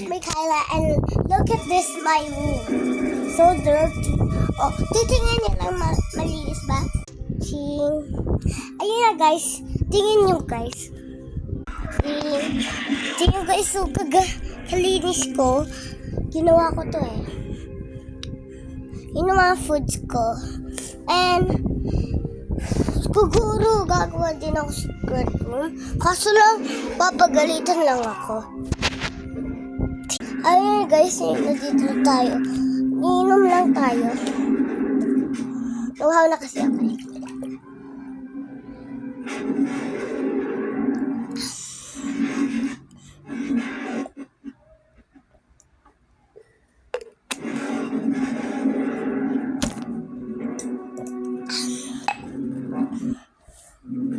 Michaela, and look at this, my room. So dirty. Oh, titingnan niyo lang malinis ba? Ting. Ayun na guys. Tingin niyo guys. Tingin guys, so kalinis ko. Ginawa ko to eh. Yun yung mga foods ko. And siguro gagawa din ako sa secret room. Kaso lang, papagalitan lang ako. Ayun guys, nandito tayo. Iinom lang tayo. Nauhaw na kasi ako.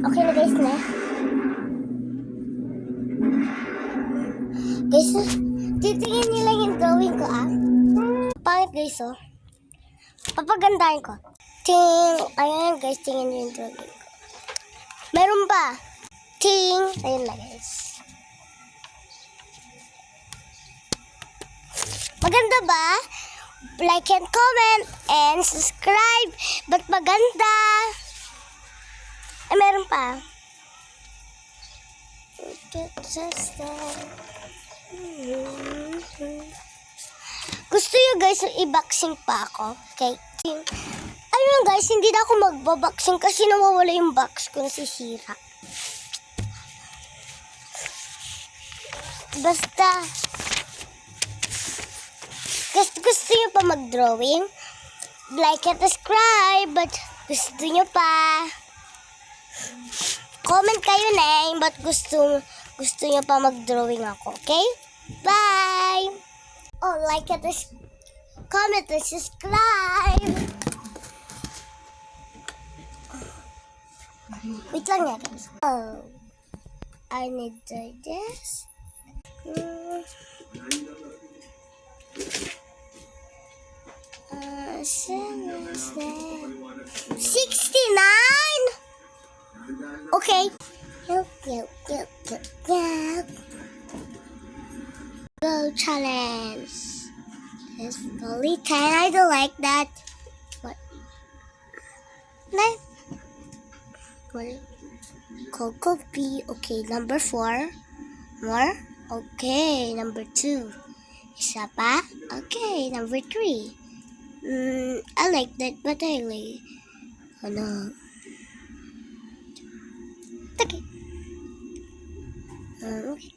Okay na guys na. Guys, titingin nyo lang yung drawing ko ah. Pangit guys oh. Papagandahin ko. Ting! Ayan guys, tingin nyo yung drawing ko. Meron ba? Ting! Ayun na guys. Maganda ba? Like and comment and subscribe. Ba't maganda? Ay, meron pa. Gusto nyo guys, i-boxing pa ako? Okay. Ayun guys, hindi na ako magbaboxing kasi nawawala yung box ko, nasisira. Basta, gusto nyo pa mag-drawing? Like and subscribe, but gusto nyo pa? Comment kayo na ba't gusto nyo pa mag-drawing ako, okay? Bye! Oh, like it, comment, and subscribe! Wait lang nga guys. Oh, I need to do this. 69? Okay. Go challenge. It's only 10. I don't like that. What? No. What? Coco B. Okay, number 4. More. Okay, number 2. Isa pa. Okay, number 3. I like that, but I like. Oh no. Okay. Okay.